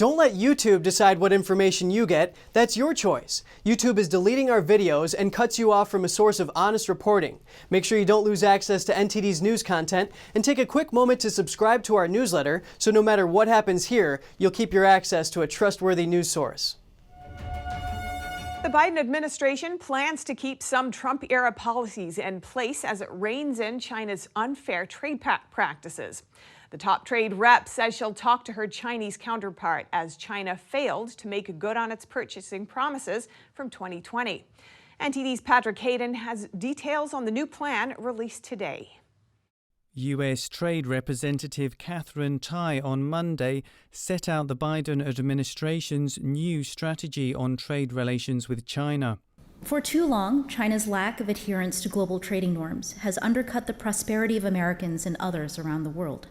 Don't let YouTube decide what information you get. That's your choice. YouTube is deleting our videos and cuts you off from a source of honest reporting. Make sure you don't lose access to NTD's news content, and take a quick moment to subscribe to our newsletter so no matter what happens here, you'll keep your access to a trustworthy news source. The Biden administration plans to keep some Trump-era policies in place as it reins in China's unfair trade practices. The top trade rep says she'll talk to her Chinese counterpart as China failed to make good on its purchasing promises from 2020. NTD's Patrick Hayden has details on the new plan released today. U.S. Trade Representative Catherine Tai on Monday set out the Biden administration's new strategy on trade relations with China. For too long, China's lack of adherence to global trading norms has undercut the prosperity of Americans and others around the world.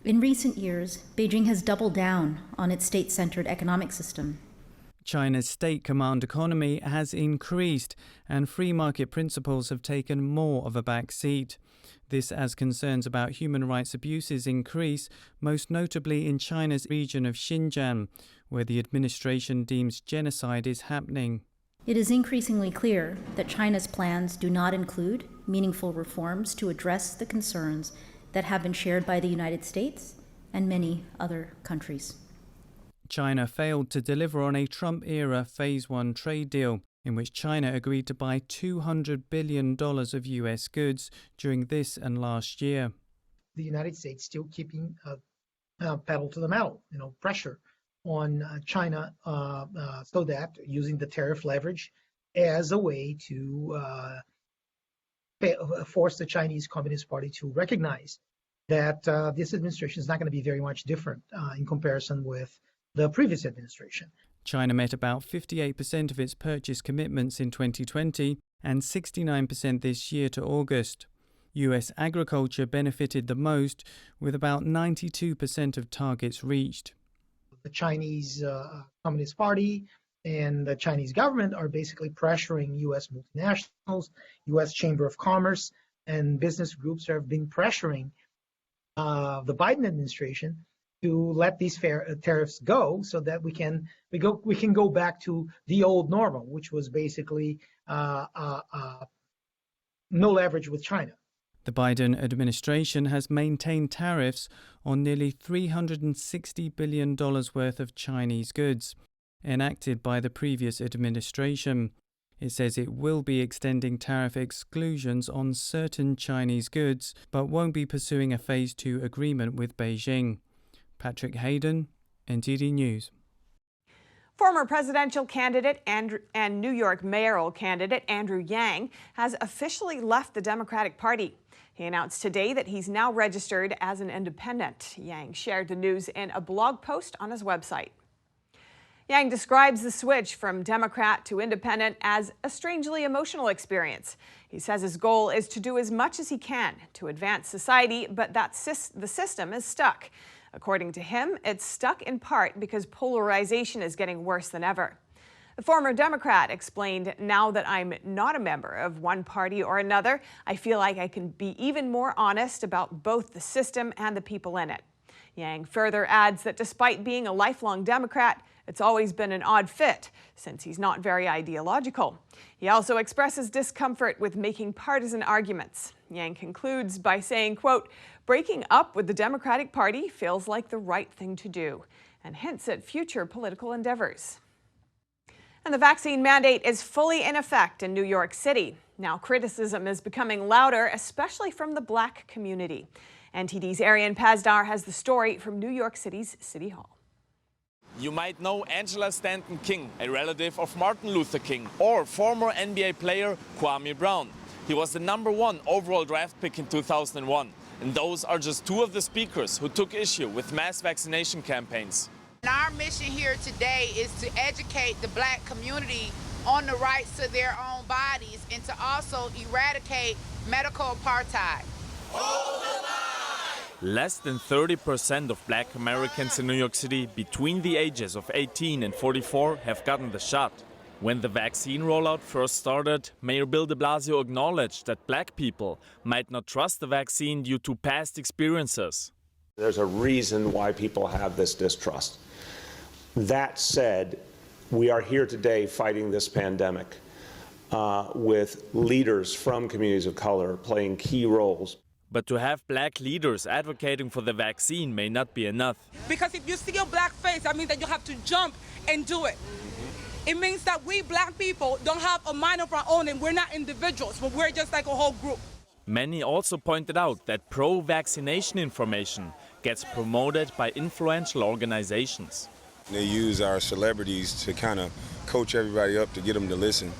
In recent years, Beijing has doubled down on its state-centered economic system. China's state command economy has increased, and free market principles have taken more of a back seat. This as concerns about human rights abuses increase, most notably in China's region of Xinjiang, where the administration deems genocide is happening. It is increasingly clear that China's plans do not include meaningful reforms to address the concerns that have been shared by the United States and many other countries. China failed to deliver on a Trump-era Phase 1 trade deal, in which China agreed to buy $200 billion of U.S. goods during this and last year. The United States still keeping pedal to the metal, pressure on China so that using the tariff leverage as a way to force the Chinese Communist Party to recognize that this administration is not going to be very much different in comparison with the previous administration. China met about 58% of its purchase commitments in 2020 and 69% this year to August. U.S. agriculture benefited the most, with about 92% of targets reached. The Chinese Communist Party and the Chinese government are basically pressuring U.S. multinationals, U.S. Chamber of Commerce, and business groups have been pressuring the Biden administration to let these tariffs go, so that we can go back to the old normal, which was basically no leverage with China. The Biden administration has maintained tariffs on nearly $360 billion worth of Chinese goods, enacted by the previous administration. It says it will be extending tariff exclusions on certain Chinese goods, but won't be pursuing a Phase 2 agreement with Beijing. Patrick Hayden, NTD News. Former presidential candidate and New York mayoral candidate Andrew Yang has officially left the Democratic Party. He announced today that he's now registered as an independent. Yang shared the news in a blog post on his website. Yang describes the switch from Democrat to independent as a strangely emotional experience. He says his goal is to do as much as he can to advance society, but that the system is stuck. According to him, it's stuck in part because polarization is getting worse than ever. The former Democrat explained, "Now that I'm not a member of one party or another, I feel like I can be even more honest about both the system and the people in it." Yang further adds that despite being a lifelong Democrat, it's always been an odd fit, since he's not very ideological. He also expresses discomfort with making partisan arguments. Yang concludes by saying, quote, "Breaking up with the Democratic Party feels like the right thing to do," and hints at future political endeavors. And the vaccine mandate is fully in effect in New York City. Now criticism is becoming louder, especially from the Black community. NTD's Arian Pasdar has the story from New York City's City Hall. You might know Angela Stanton King, a relative of Martin Luther King, or former NBA player Kwame Brown. He was the #1 overall draft pick in 2001. And those are just two of the speakers who took issue with mass vaccination campaigns. Our mission here today is to educate the Black community on the rights to their own bodies and to also eradicate medical apartheid. Hold the line! Less than 30% of Black Americans in New York City between the ages of 18 and 44 have gotten the shot. When the vaccine rollout first started, Mayor Bill de Blasio acknowledged that Black people might not trust the vaccine due to past experiences. There's a reason why people have this distrust. That said, we are here today fighting this pandemic with leaders from communities of color playing key roles. But to have black leaders advocating for the vaccine may not be enough. Because if you see a black face, that means that you have to jump and do it. It means that we black people don't have a mind of our own and we're not individuals, but we're just like a whole group. Many also pointed out that pro-vaccination information gets promoted by influential organizations. They use our celebrities to kind of coach everybody up to get them to listen.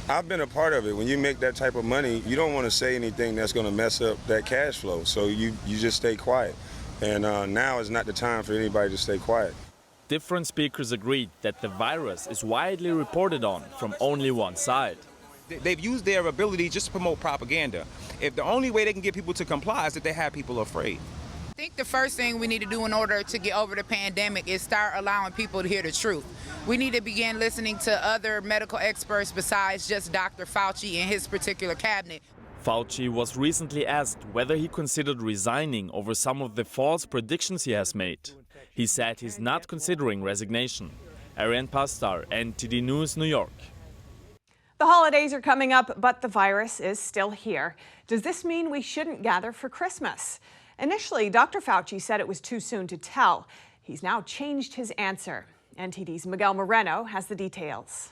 I've been a part of it. When you make that type of money, you don't want to say anything that's going to mess up that cash flow. So you just stay quiet. And now is not the time for anybody to stay quiet. Different speakers agreed that the virus is widely reported on from only one side. They've used their ability just to promote propaganda. If the only way they can get people to comply is that they have people afraid. I think the first thing we need to do in order to get over the pandemic is start allowing people to hear the truth. We need to begin listening to other medical experts besides just Dr. Fauci and his particular cabinet. Fauci was recently asked whether he considered resigning over some of the false predictions he has made. He said he's not considering resignation. Arian, Pasdar, NTD News, New York. The holidays are coming up, but the virus is still here. Does this mean we shouldn't gather for Christmas? Initially, Dr. Fauci said it was too soon to tell. He's now changed his answer. NTD's Miguel Moreno has the details.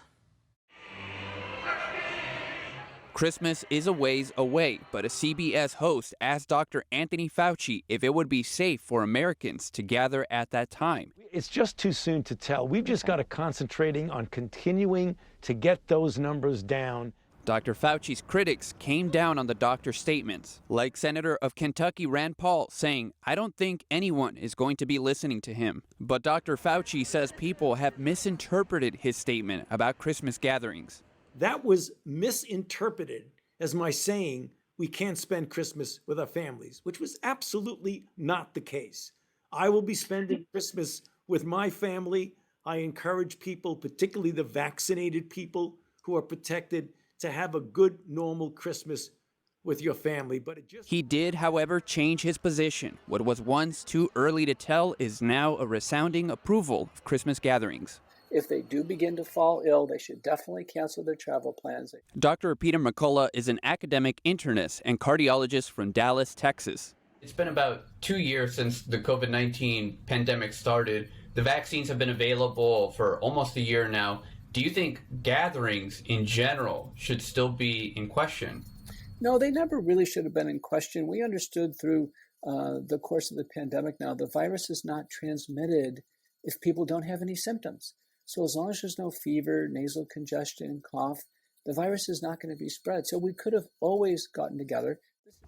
Christmas is a ways away, but a CBS host asked Dr. Anthony Fauci if it would be safe for Americans to gather at that time. It's just too soon to tell. We've just got to concentrating on continuing to get those numbers down. Dr. Fauci's critics came down on the doctor's statements, like Senator of Kentucky Rand Paul saying, "I don't think anyone is going to be listening to him." But Dr. Fauci says people have misinterpreted his statement about Christmas gatherings. That was misinterpreted as my saying we can't spend Christmas with our families, which was absolutely not the case. I will be spending Christmas with my family. I encourage people, particularly the vaccinated people who are protected, to have a good, normal Christmas with your family. But He did, however, change his position. What was once too early to tell is now a resounding approval of Christmas gatherings. If they do begin to fall ill, they should definitely cancel their travel plans. Dr. Peter McCullough is an academic internist and cardiologist from Dallas, Texas. It's been about 2 years since the COVID-19 pandemic started. The vaccines have been available for almost a year now. Do you think gatherings in general should still be in question? No, they never really should have been in question. We understood through the course of the pandemic now, the virus is not transmitted if people don't have any symptoms. So as long as there's no fever, nasal congestion, cough, the virus is not going to be spread. So we could have always gotten together.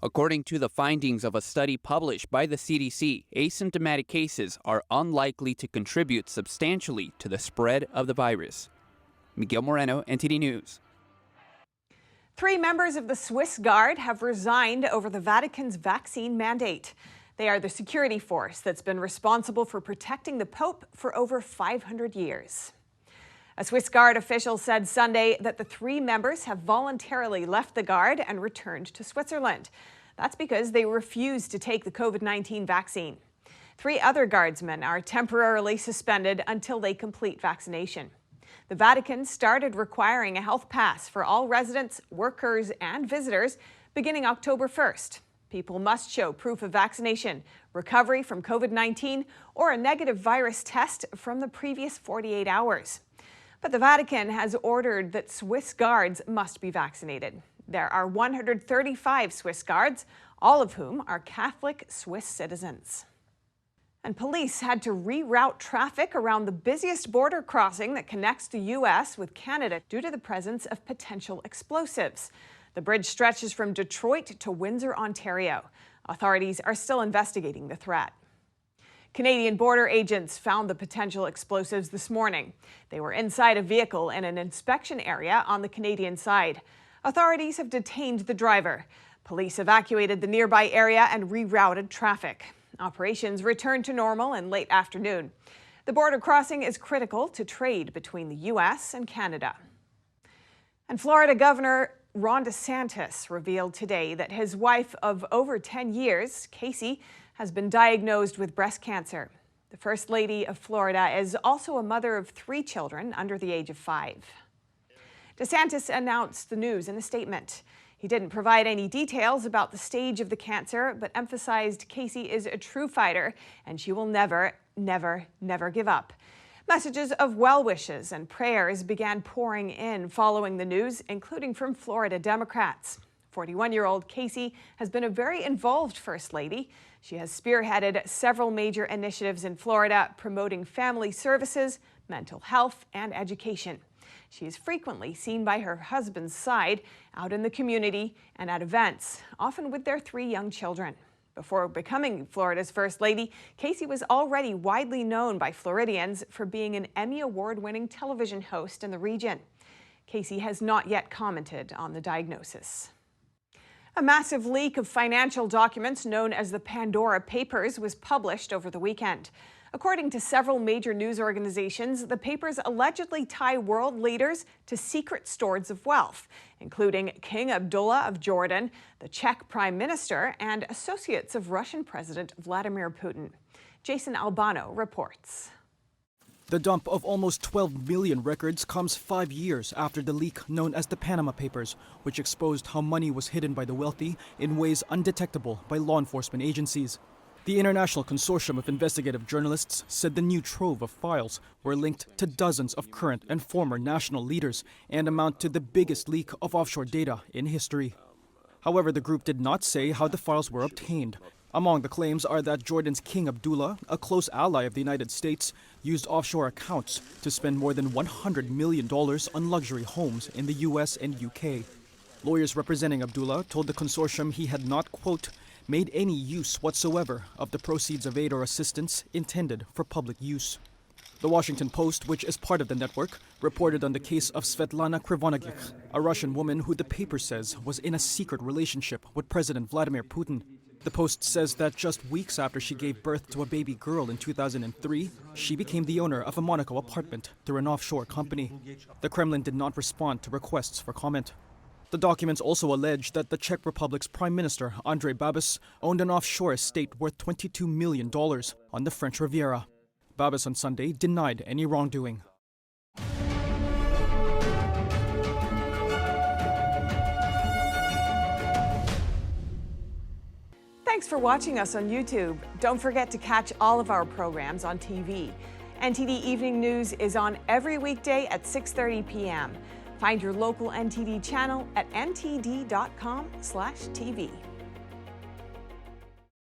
According to the findings of a study published by the CDC, asymptomatic cases are unlikely to contribute substantially to the spread of the virus. Miguel Moreno, NTD News. 3 members of the Swiss Guard have resigned over the Vatican's vaccine mandate. They are the security force that's been responsible for protecting the Pope for over 500 years. A Swiss Guard official said Sunday that the 3 members have voluntarily left the Guard and returned to Switzerland. That's because they refused to take the COVID-19 vaccine. 3 other Guardsmen are temporarily suspended until they complete vaccination. The Vatican started requiring a health pass for all residents, workers, and visitors beginning October 1st. People must show proof of vaccination, recovery from COVID-19, or a negative virus test from the previous 48 hours. But the Vatican has ordered that Swiss Guards must be vaccinated. There are 135 Swiss Guards, all of whom are Catholic Swiss citizens. And police had to reroute traffic around the busiest border crossing that connects the U.S. with Canada due to the presence of potential explosives. The bridge stretches from Detroit to Windsor, Ontario. Authorities are still investigating the threat. Canadian border agents found the potential explosives this morning. They were inside a vehicle in an inspection area on the Canadian side. Authorities have detained the driver. Police evacuated the nearby area and rerouted traffic. Operations returned to normal in late afternoon. The border crossing is critical to trade between the U.S. and Canada. And Florida Governor Ron DeSantis revealed today that his wife of over 10 years, Casey, has been diagnosed with breast cancer. The First Lady of Florida is also a mother of 3 children under the age of 5. DeSantis announced the news in a statement. He didn't provide any details about the stage of the cancer, but emphasized Casey is a true fighter and she will never, never, never give up. Messages of well wishes and prayers began pouring in following the news, including from Florida Democrats. 41-year-old Casey has been a very involved First Lady. She has spearheaded several major initiatives in Florida promoting family services, mental health, and education. She is frequently seen by her husband's side out in the community and at events, often with their 3 young children. Before becoming Florida's First Lady, Casey was already widely known by Floridians for being an Emmy Award-winning television host in the region. Casey has not yet commented on the diagnosis. A massive leak of financial documents known as the Pandora Papers was published over the weekend. According to several major news organizations, the papers allegedly tie world leaders to secret stores of wealth, including King Abdullah of Jordan, the Czech Prime Minister, and associates of Russian President Vladimir Putin. Jason Albano reports. The dump of almost 12 million records comes 5 years after the leak known as the Panama Papers, which exposed how money was hidden by the wealthy in ways undetectable by law enforcement agencies. The International Consortium of Investigative Journalists said the new trove of files were linked to dozens of current and former national leaders and amount to the biggest leak of offshore data in history. However, the group did not say how the files were obtained. Among the claims are that Jordan's King Abdullah, a close ally of the United States, used offshore accounts to spend more than $100 million on luxury homes in the US and UK. Lawyers representing Abdullah told the consortium he had not, quote, made any use whatsoever of the proceeds of aid or assistance intended for public use. The Washington Post, which is part of the network, reported on the case of Svetlana Krivonagich, a Russian woman who the paper says was in a secret relationship with President Vladimir Putin. The Post says that just weeks after she gave birth to a baby girl in 2003, she became the owner of a Monaco apartment through an offshore company. The Kremlin did not respond to requests for comment. The documents also allege that the Czech Republic's Prime Minister, Andrej Babis, owned an offshore estate worth $22 million on the French Riviera. Babis on Sunday denied any wrongdoing. Thanks for watching us on YouTube. Don't forget to catch all of our programs on TV. NTD Evening News is on every weekday at 6:30 p.m. Find your local NTD channel at ntd.com/TV.